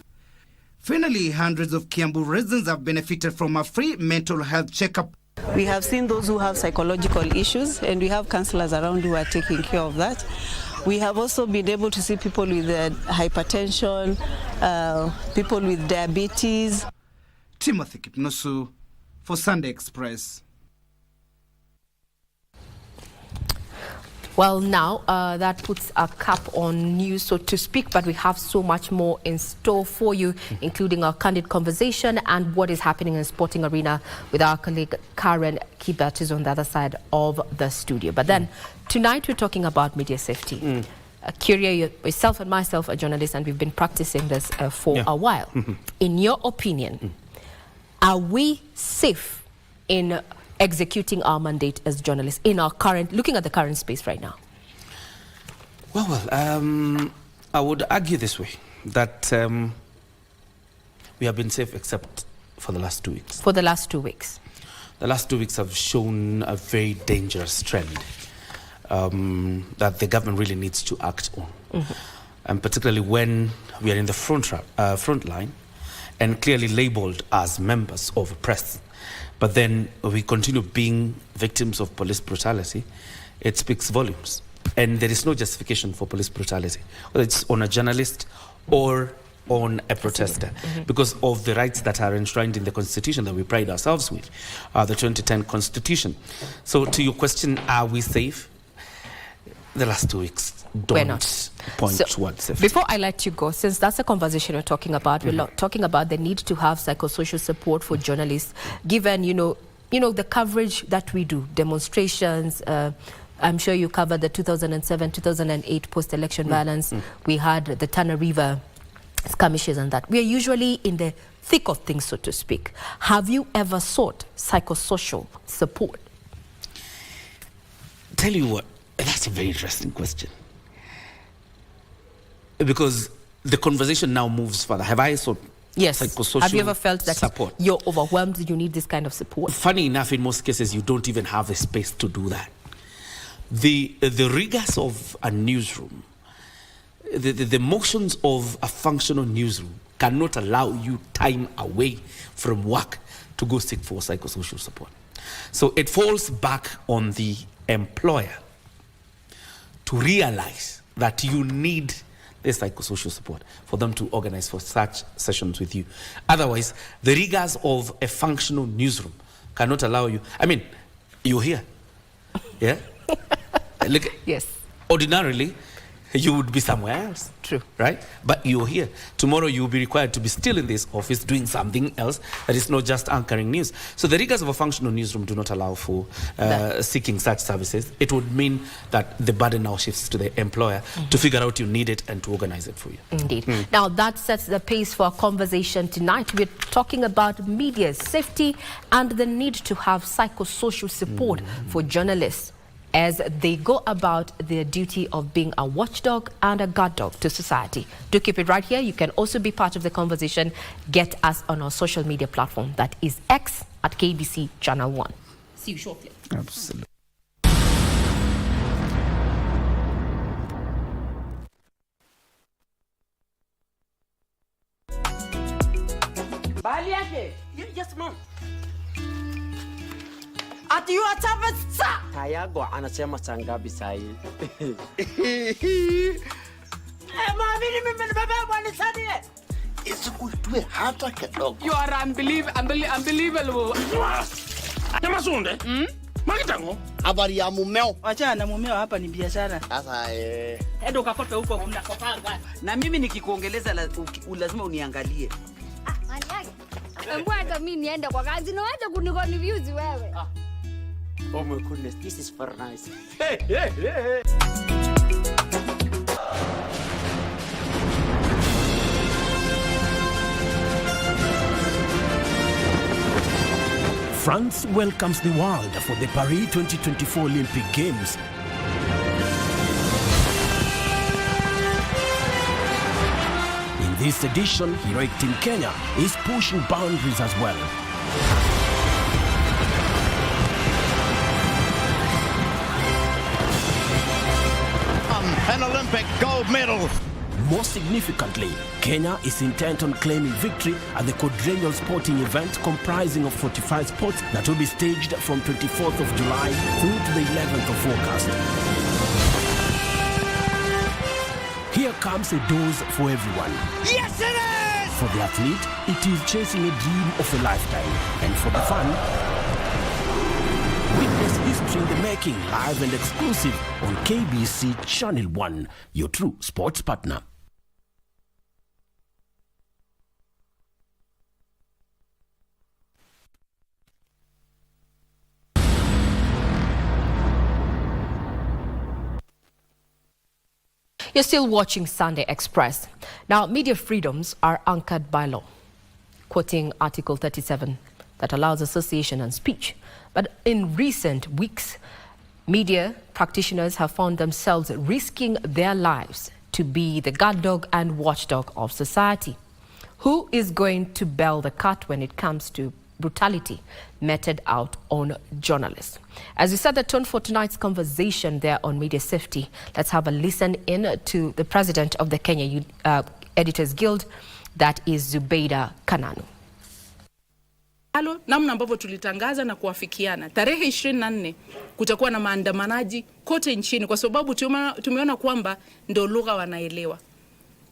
Finally, hundreds of Kiambu residents have benefited from a free mental health checkup. We have seen those who have psychological issues, and we have counsellors around who are taking care of that. We have also been able to see people with hypertension, people with diabetes. Timothy Kipnosu for Sunday Express. Well, now that puts a cap on news, so to speak, but we have so much more in store for you, including our candid conversation and what is happening in sporting arena with our colleague Karen Kibert, who's on the other side of the studio. But then tonight we're talking about media safety. Kioria, yourself and myself are journalists, and we've been practicing this for a while. In your opinion, are we safe in executing our mandate as journalists in our current, looking at the current space right now? Well, I would argue this way, that we have been safe except for the last 2 weeks. For the last 2 weeks? The last 2 weeks have shown a very dangerous trend that the government really needs to act on. And particularly when we are in the front line and clearly labelled as members of a press, but then we continue being victims of police brutality. It speaks volumes. And there is no justification for police brutality, whether it's on a journalist or on a protester, because of the rights that are enshrined in the Constitution that we pride ourselves with, the 2010 Constitution. So to your question, are we safe? The last 2 weeks don't point towards safety. Before I let you go, since that's a conversation we're talking about, we're talking about the need to have psychosocial support for journalists, given, you know, the coverage that we do, demonstrations. I'm sure you covered the 2007, 2008 post-election violence. We had the Tana River skirmishes and that. We are usually in the thick of things, so to speak. Have you ever sought psychosocial support? Tell you what, that's a very interesting question. Because the conversation now moves further. Have I sought psychosocial Have you ever felt that support? You're overwhelmed, you need this kind of support? Funny enough, in most cases, you don't even have the space to do that. The rigors of a newsroom, the motions of a functional newsroom cannot allow you time away from work to go seek for psychosocial support. So it falls back on the employer to realize that you need the psychosocial support for them to organize for such sessions with you. Otherwise, the rigors of a functional newsroom cannot allow you. I mean, you're here. Yeah? Look, yes. Ordinarily, you would be somewhere else. True. Right? But you're here. Tomorrow you'll be required to be still in this office doing something else that is not just anchoring news. So the rigors of a functional newsroom do not allow for seeking such services. It would mean that the burden now shifts to the employer to figure out you need it and to organize it for you. Indeed. Now that sets the pace for our conversation tonight. We're talking about media safety and the need to have psychosocial support for journalists as they go about their duty of being a watchdog and a guard dog to society. Do keep it right here. You can also be part of the conversation. Get us on our social media platform. That is X at KBC Channel 1. See you shortly. Absolutely. Bali yake. Yes, ma'am. Ati you are sa. Kayago anasema saa ngapi saa hii? Mami mimi nimebeba bwana sana. Isikutwe hata kidogo. You are unbelievable. Kama sunde? Makitango. Habari ya mumeo. Acha na mumeo hapa ni biashara. Sasa Edo kakope huko kuna kopanga. na mimi nikikuongeleza lazima uniangalie. Mbona mimi niende kwa kazi na wacha kuniconfuse wewe. Oh my goodness, this is very nice. France welcomes the world for the Paris 2024 Olympic Games. In this edition, heroic Team Kenya is pushing boundaries as well. An Olympic gold medal. More significantly, Kenya is intent on claiming victory at the quadrennial sporting event comprising of 45 sports that will be staged from 24th of July through to the 11th of August. Here comes a dose for everyone. Yes, it is! For the athlete, it is chasing a dream of a lifetime. And for the fan, witness history in the making, live and exclusive on KBC Channel 1, your true sports partner. You're still watching Sunday Express. Now, media freedoms are anchored by law, quoting Article 37 that allows association and speech. But in recent weeks, media practitioners have found themselves risking their lives to be the guard dog and watchdog of society. Who is going to bail the cat when it comes to brutality meted out on journalists? As we set the tone for tonight's conversation there on media safety, let's have a listen in to the president of the Kenya Editors Guild, that is Zubeida Kananu. Namna ambavyo tulitangaza na kuafikiana tarehe 24 kutakuwa na maandamanaji kote nchini kwa sababu tumeona kwamba ndio lugha wanaelewa.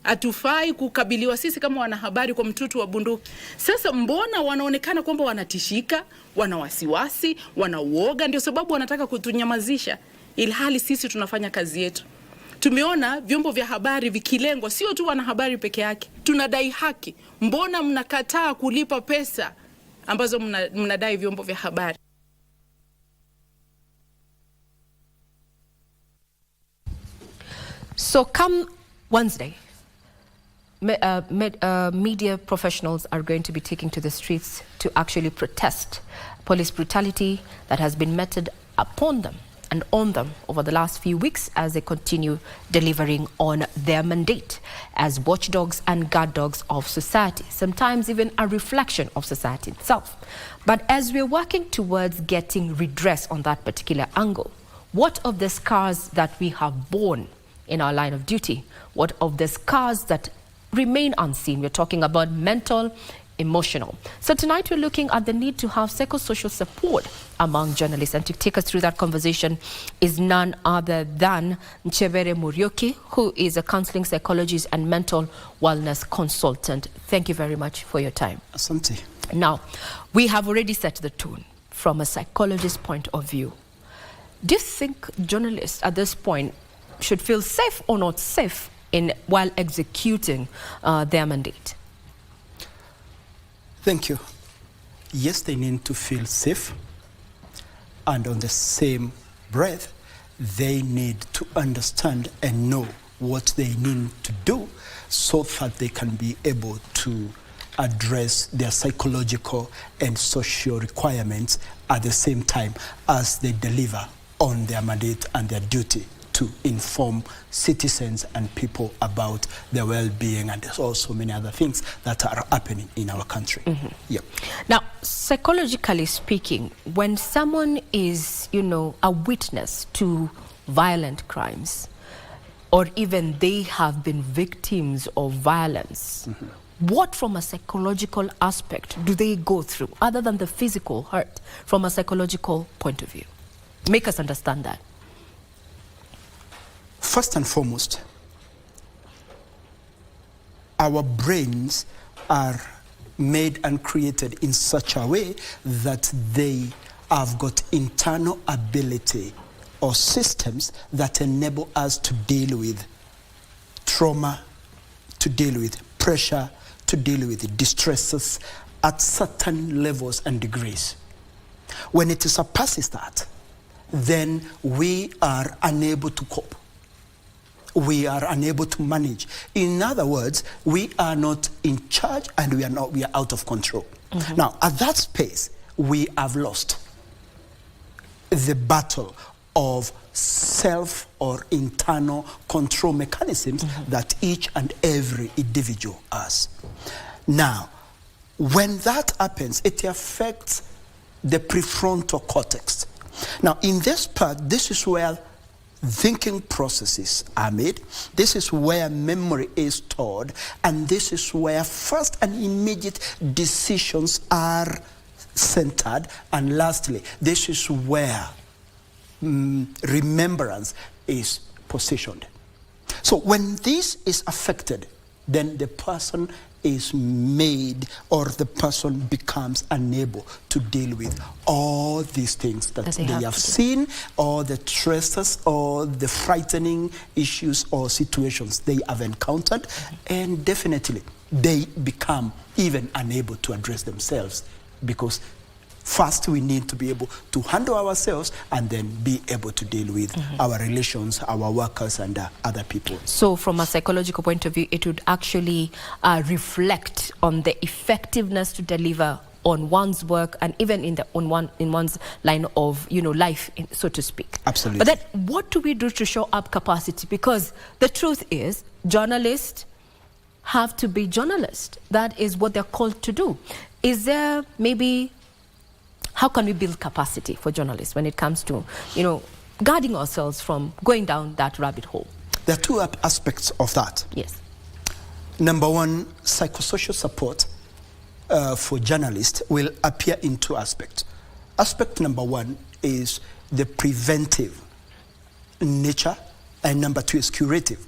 Hatufai kukabiliwa sisi kama wanahabari kwa mtutu wa bunduki. Sasa mbona wanaonekana kwamba wanatishika, wana wasiwasi, wana uoga, ndio sababu wanataka kutunyamazisha ilhali sisi tunafanya kazi yetu. Tumeona vyombo vya habari vikilengwa, sio tu wanahabari peke yake. Tunadai haki. Mbona mnakataa kulipa pesa ambazo mnadai vyombo vya habari? So come Wednesday, media professionals are going to be taking to the streets to actually protest police brutality that has been meted upon them and on them over the last few weeks as they continue delivering on their mandate as watchdogs and guard dogs of society, sometimes even a reflection of society itself. But as we're working towards getting redress on that particular angle, what of the scars that we have borne in our line of duty? What of the scars that remain unseen? We're talking about mental, emotional. So tonight we're looking at the need to have psychosocial support among journalists, and to take us through that conversation is none other than Nchebere Murioki, who is a counseling psychologist and mental wellness consultant. Thank you very much for your time. Asante. Now, we have already set the tone from a psychologist's point of view. Do you think journalists at this point should feel safe or not safe while executing their mandate? Thank you. Yes, they need to feel safe, and on the same breath, they need to understand and know what they need to do so that they can be able to address their psychological and social requirements at the same time as they deliver on their mandate and their duty to inform citizens and people about their well-being, and there's also many other things that are happening in our country. Yeah. Now, psychologically speaking, when someone is, a witness to violent crimes, or even they have been victims of violence, what from a psychological aspect do they go through, other than the physical hurt, from a psychological point of view? Make us understand that. First and foremost, our brains are made and created in such a way that they have got internal ability or systems that enable us to deal with trauma, to deal with pressure, to deal with distresses at certain levels and degrees. When it surpasses that, then we are unable to cope. We are unable to manage. In other words, we are not in charge, and we are out of control. Now, at that space, we have lost the battle of self or internal control mechanisms that each and every individual has. Now, when that happens, it affects the prefrontal cortex. Now, in this part, this is where thinking processes are made. This is where memory is stored, and this is where first and immediate decisions are centered, and lastly, this is where remembrance is positioned. So when this is affected, then the person is made, or the person becomes unable to deal with all these things that they have seen, or the stresses, or the frightening issues or situations they have encountered, and definitely they become even unable to address themselves, because first we need to be able to handle ourselves and then be able to deal with our relations, our workers, and other people. So from a psychological point of view, it would actually reflect on the effectiveness to deliver on one's work, and even in one's line of life, so to speak. Absolutely. But then what do we do to show up capacity? Because the truth is, journalists have to be journalists. That is what they're called to do. Is there maybe, how can we build capacity for journalists when it comes to, guarding ourselves from going down that rabbit hole? There are two aspects of that. Yes. Number one, psychosocial support for journalists will appear in two aspects. Aspect number one is the preventive nature, and number two is curative.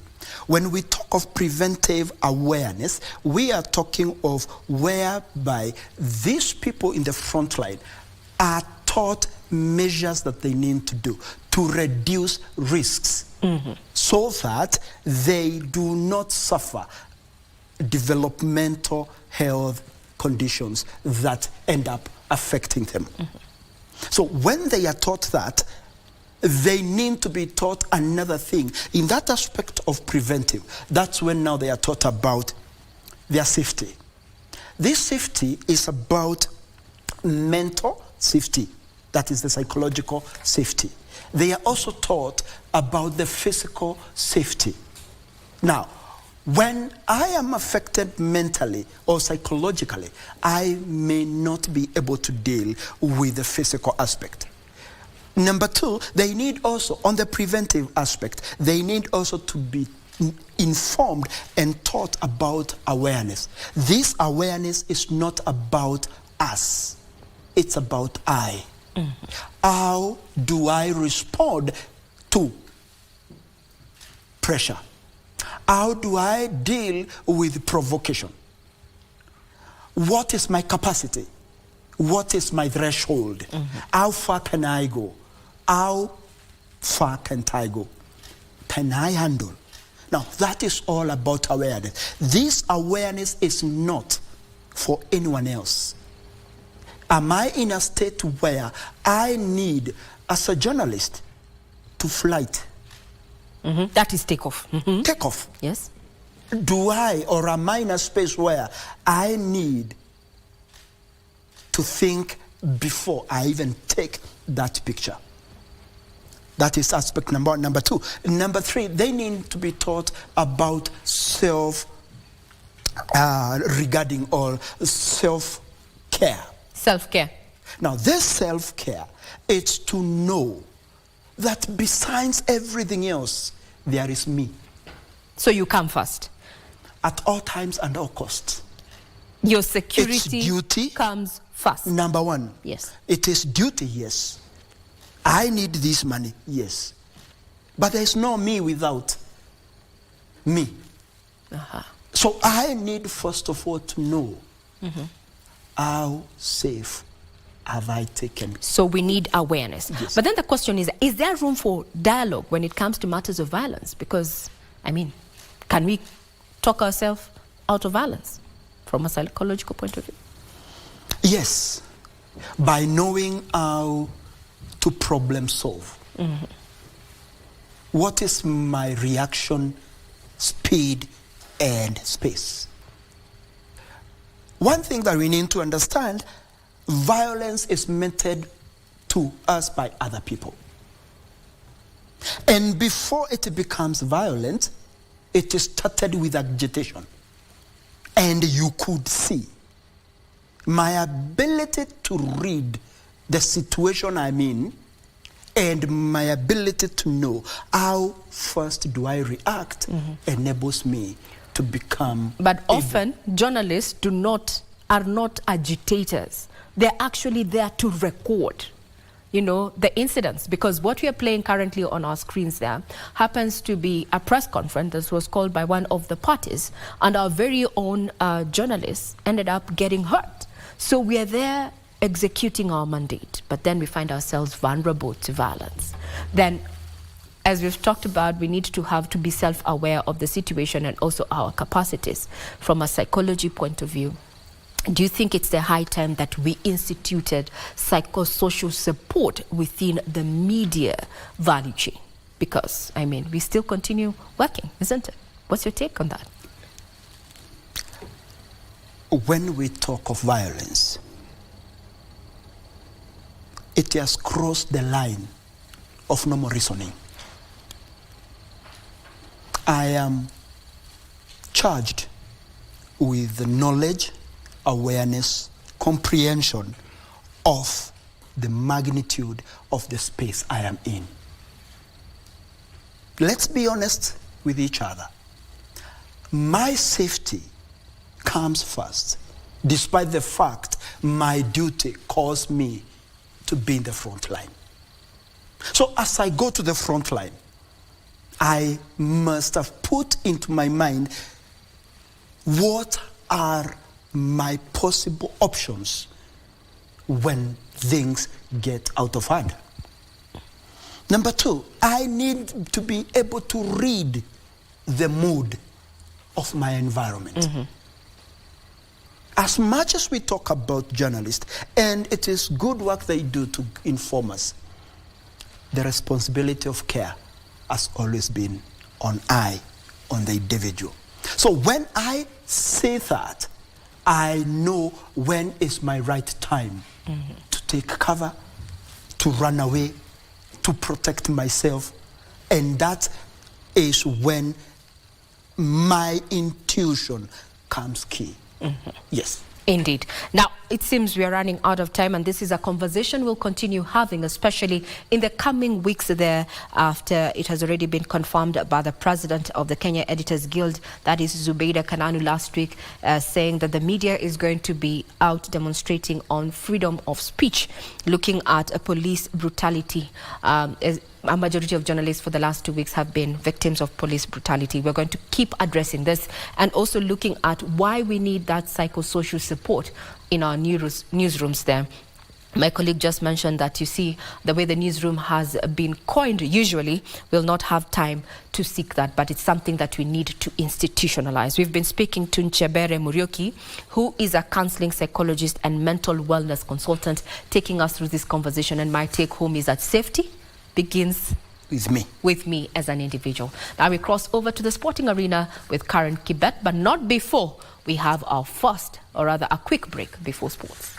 When we talk of preventive awareness, we are talking of whereby these people in the front line are taught measures that they need to do to reduce risks, so that they do not suffer developmental health conditions that end up affecting them. So when they are taught that, they need to be taught another thing. In that aspect of preventive, that's when now they are taught about their safety. This safety is about mental safety, that is the psychological safety. They are also taught about the physical safety. Now, when I am affected mentally or psychologically, I may not be able to deal with the physical aspect. Number two, they need also, on the preventive aspect, they need also to be informed and taught about awareness. This awareness is not about us. It's about I. How do I respond to pressure? How do I deal with provocation? What is my capacity? What is my threshold? How far can I go? How far can't I go? can I handle? Now, that is all about awareness. This awareness is not for anyone else. Am I in a state where I need, as a journalist, to flight? That is takeoff. Takeoff. Yes. Do I, or am I in a space where I need to think before I even take that picture? That is aspect number one. Number two. Number three, they need to be taught about regarding all self-care. Self-care. Now, this self-care is to know that besides everything else, there is me. So you come first? At all times and all costs. Your security duty comes first. Number one. Yes. It is duty, yes. I need this money, yes. But there's no me without me. So I need, first of all, to know how safe have I taken. So we need awareness. Yes. But then the question is there room for dialogue when it comes to matters of violence? Because, I mean, can we talk ourselves out of violence from a psychological point of view? Yes, by knowing how to problem solve. What is my reaction, speed, and space? One thing that we need to understand, violence is meted to us by other people. And before it becomes violent, it is started with agitation. And you could see my ability to read the situation I'm in and my ability to know how first do I react enables me to become... But often journalists are not agitators. They're actually there to record, you know, the incidents, because what we are playing currently on our screens there happens to be a press conference that was called by one of the parties, and our very own journalists ended up getting hurt. So we are there executing our mandate, but then we find ourselves vulnerable to violence. Then, as we've talked about, we need to be self-aware of the situation and also our capacities from a psychology point of view. Do you think it's the high time that we instituted psychosocial support within the media value chain? Because, I mean, we still continue working, isn't it? What's your take on that? When we talk of violence, it has crossed the line of normal reasoning. I am charged with the knowledge, awareness, comprehension of the magnitude of the space I am in. Let's be honest with each other. My safety comes first, despite the fact my duty calls me to be in the front line. So as I go to the front line, I must have put into my mind what are my possible options when things get out of hand. Number two, I need to be able to read the mood of my environment. As much as we talk about journalists, and it is good work they do to inform us, the responsibility of care has always been on the individual. So when I say that, I know when is my right time to take cover, to run away, to protect myself, and that is when my intuition comes key. Yes. Indeed. Now, it seems we are running out of time, and this is a conversation we'll continue having, especially in the coming weeks there, after it has already been confirmed by the president of the Kenya Editors Guild, that is Zubeida Kananu, last week, saying that the media is going to be out demonstrating on freedom of speech, looking at a police brutality. A majority of journalists for the last 2 weeks have been victims of police brutality. We're going to keep addressing this and also looking at why we need that psychosocial support in our newsrooms there. My colleague just mentioned that, you see, the way the newsroom has been coined, usually we'll not have time to seek that, but it's something that we need to institutionalize. We've been speaking to Nchebere Murioki, who is a counseling psychologist and mental wellness consultant, taking us through this conversation. And my take home is that safety begins with me as an individual. Now we cross over to the sporting arena with Karen Kibet, but not before we have our first, or rather a quick break before sports.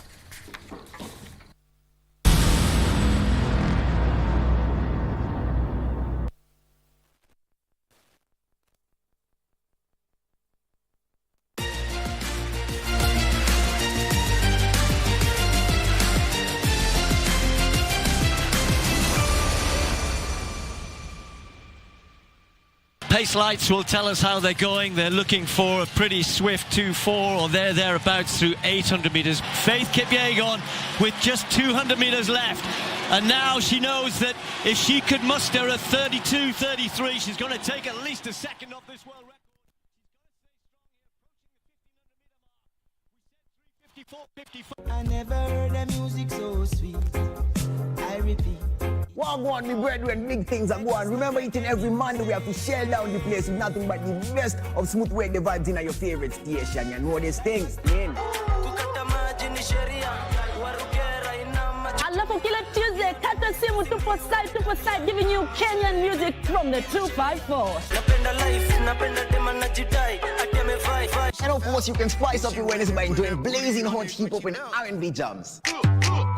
Pace lights will tell us how they're going. They're looking for a pretty swift 2:4 or thereabouts through 800 metres. Faith Kipyegon with just 200 metres left. And now she knows that if she could muster a 32-33, she's going to take at least a second off this world record. I never heard the music so sweet. I repeat. Well, go on, my brethren, big things are going. Remember, each and every Monday we have to shell down the place with nothing but the best of smooth reggae vibes in your favorite station. You know these things, man. Alafu kila Tuesday, kata simu tupo side, giving you Kenyan music from the 254. And of course, you can spice up your Wednesday by enjoying blazing hot hip-hop and R&B jams.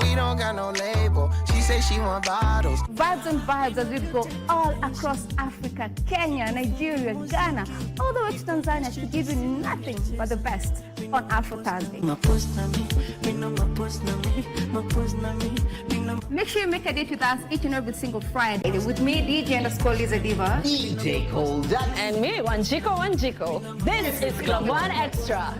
We don't got no label. She say she want bottles. Vibes and vibes as we go all across Africa, Kenya, Nigeria, Ghana, all the way to Tanzania to give you nothing but the best on Afro Thursday. Make sure you make a date with us each and every single Friday with me, DJ_Liza Diva, DJ Cold, and me, Wanjiko. This is Club One Extra.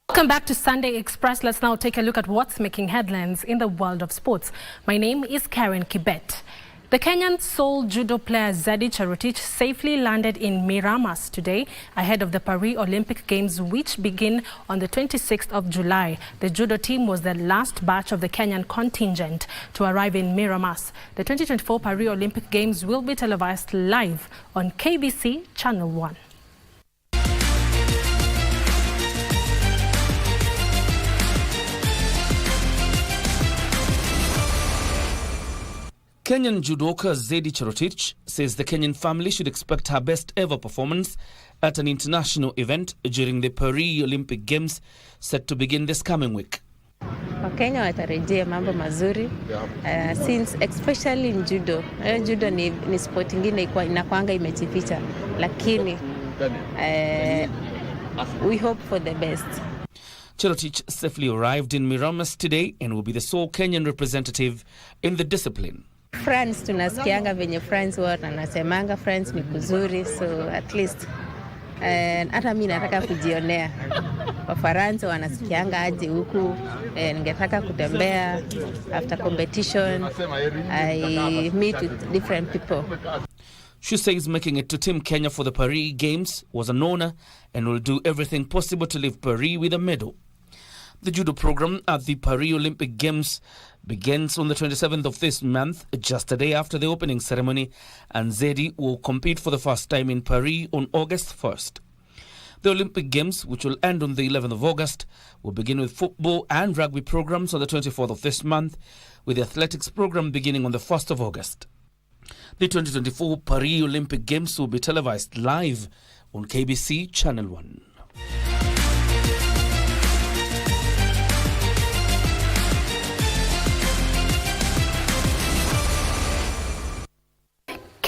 Welcome back to Sunday Express. Let's now take a look at what's making headlines in the world of sports. My name is Karen Kibet. The Kenyan sole judo player Zedi Cherotich safely landed in Miramas today ahead of the Paris Olympic Games, which begin on the 26th of July. The judo team was the last batch of the Kenyan contingent to arrive in Miramas. The 2024 Paris Olympic Games will be televised live on KBC Channel 1. Kenyan judoka Zedi Cherotich says the Kenyan family should expect her best ever performance at an international event during the Paris Olympic Games set to begin this coming week. Wakenya watarejea mambo mazuri since especially in judo. Judo ni sport ingine inakuanga imejificha, lakini we hope for the best. Cherotich safely arrived in Miramas today and will be the sole Kenyan representative in the discipline. France tunasikianga venye France wanasemanga France ni kuzuri, so at least hata mimi nataka kujionea. Wafaransa wanasikianga aje huku, ningetaka kutembea after competition. I meet with different people. She says making it to Team Kenya for the Paris Games was an honor and will do everything possible to leave Paris with a medal. The judo program at the Paris Olympic Games begins on the 27th of this month, just a day after the opening ceremony, and Zedi will compete for the first time in Paris on August 1st. The Olympic Games, which will end on the 11th of August, will begin with football and rugby programs on the 24th of this month, with the athletics program beginning on the 1st of August. The 2024 Paris Olympic Games will be televised live on KBC Channel 1.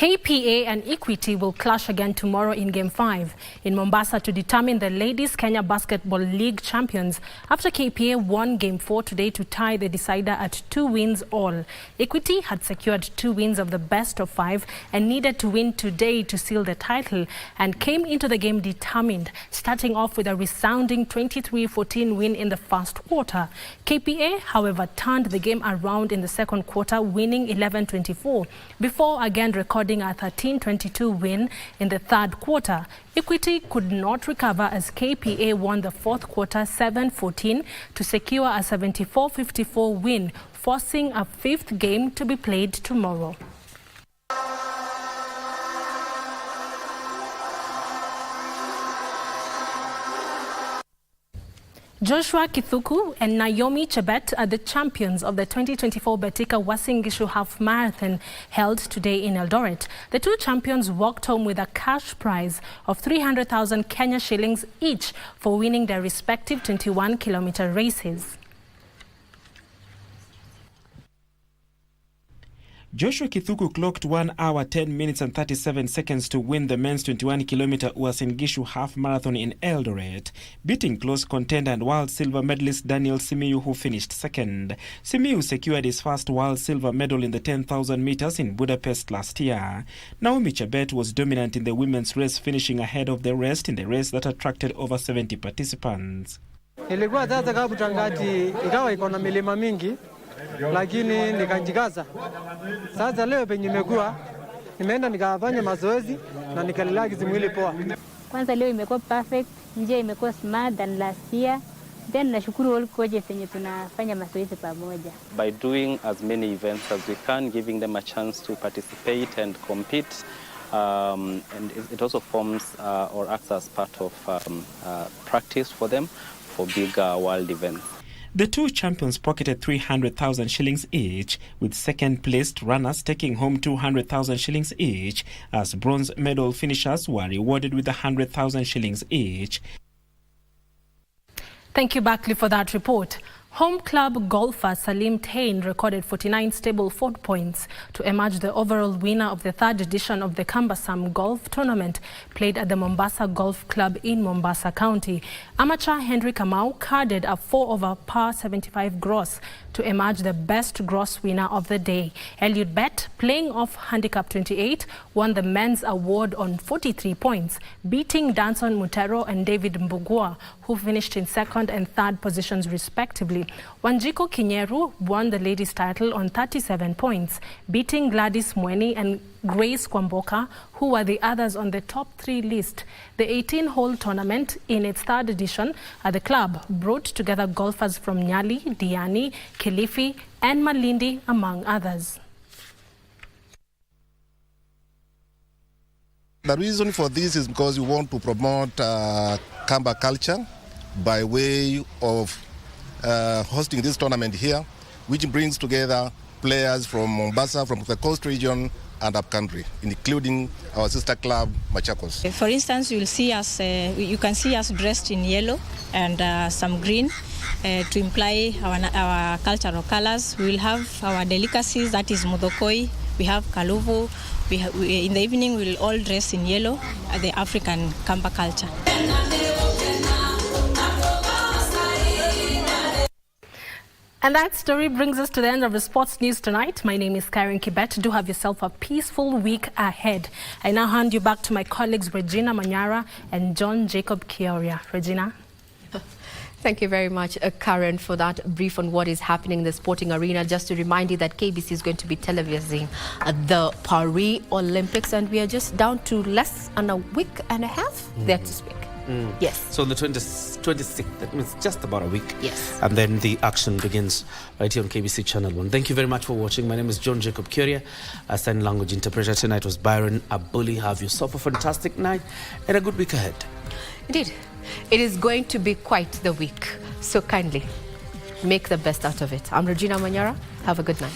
KPA and Equity will clash again tomorrow in Game 5 in Mombasa to determine the Ladies Kenya Basketball League champions after KPA won Game 4 today to tie the decider at 2 wins all. Equity had secured 2 wins of the best of 5 and needed to win today to seal the title and came into the game determined, starting off with a resounding 23-14 win in the first quarter. KPA, however, turned the game around in the second quarter, winning 11-24 before again recording a 13-22 win in the third quarter. Equity could not recover as KPA won the fourth quarter 7-14 to secure a 74-54 win, forcing a fifth game to be played tomorrow. Joshua Kithuku and Naomi Chebet are the champions of the 2024 Betika Uasin Gishu Half Marathon held today in Eldoret. The two champions walked home with a cash prize of 300,000 Kenya shillings each for winning their respective 21-kilometer races. Joshua Kithuku clocked 1 hour, 10 minutes and 37 seconds to win the men's 21-kilometer Uasin Gishu half marathon in Eldoret, beating close contender and world silver medalist Daniel Simiyu, who finished second. Simiyu secured his first world silver medal in the 10,000 meters in Budapest last year. Naomi Chebet was dominant in the women's race, finishing ahead of the rest in the race that attracted over 70 participants. Ilikuwa sasa kama mtangaji ikawa iko na milima mingi, lakini nikajikaza. Sasa leo penye nimekuwa nimeenda nikafanya mazoezi na nikalalagiza mwili poa. Kwanza leo imekuwa perfect, njia imekuwa smart than last year. Then nashukuru all coaches wenye tunafanya mazoezi pamoja. By doing as many events as we can, giving them a chance to participate and compete, and it also forms or acts as part of practice for them for bigger world events. The two champions pocketed 300,000 shillings each, with second-placed runners taking home 200,000 shillings each, as bronze medal finishers were rewarded with 100,000 shillings each. Thank you, Barkley, for that report. Home club golfer Salim Tain recorded 49 stable 4 points to emerge the overall winner of the third edition of the Kambasam Golf Tournament played at the Mombasa Golf Club in Mombasa County. Amateur Henry Kamau carded a 4 over par 75 gross to emerge the best gross winner of the day. Elliot Bett, playing off handicap 28, won the men's award on 43 points, beating Danson Mutero and David Mbugua, who finished in second and third positions respectively. Wanjiko Kinyeru won the ladies' title on 37 points, beating Gladys Mweni and Grace Kwamboka, who were the others on the top 3 list. The 18-hole tournament, in its third edition at the club, brought together golfers from Nyali, Diani, Kilifi and Malindi, among others. The reason for this is because we want to promote Kamba culture by way of hosting this tournament here, which brings together players from Mombasa, from the coast region and upcountry, including our sister club, Machakos. For instance, you can see us dressed in yellow and some green to imply our cultural colors. We will have our delicacies, that is Mudokoi, we have Kaluvu. In the evening, we will all dress in yellow, the African Kamba culture. And that story brings us to the end of the sports news tonight. My name is Karen Kibet. Do have yourself a peaceful week ahead. I now hand you back to my colleagues Regina Manyara and John Jacob Kioria. Regina. Thank you very much, Karen, for that brief on what is happening in the sporting arena. Just to remind you that KBC is going to be televising the Paris Olympics, and we are just down to less than a week and a half there to speak. Yes. So on the 26th, that means just about a week. Yes. And then the action begins right here on KBC Channel 1. Thank you very much for watching. My name is John Jacob Kioria. Our sign language interpreter tonight was Byron Abuli. Have yourself a fantastic night and a good week ahead. Indeed. It is going to be quite the week. So kindly make the best out of it. I'm Regina Manyara. Have a good night.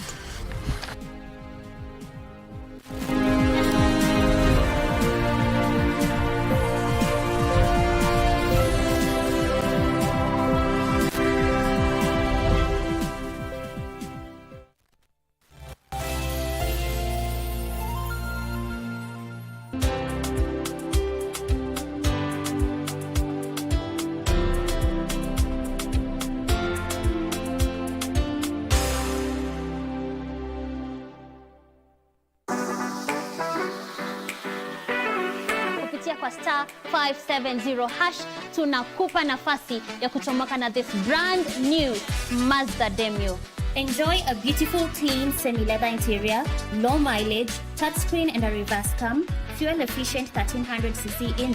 *570# tunakupa nafasi ya kuchomoka na this brand new Mazda Demio. Enjoy a beautiful clean semi-leather interior, low mileage, touchscreen and a reverse cam, fuel efficient 1300cc engine.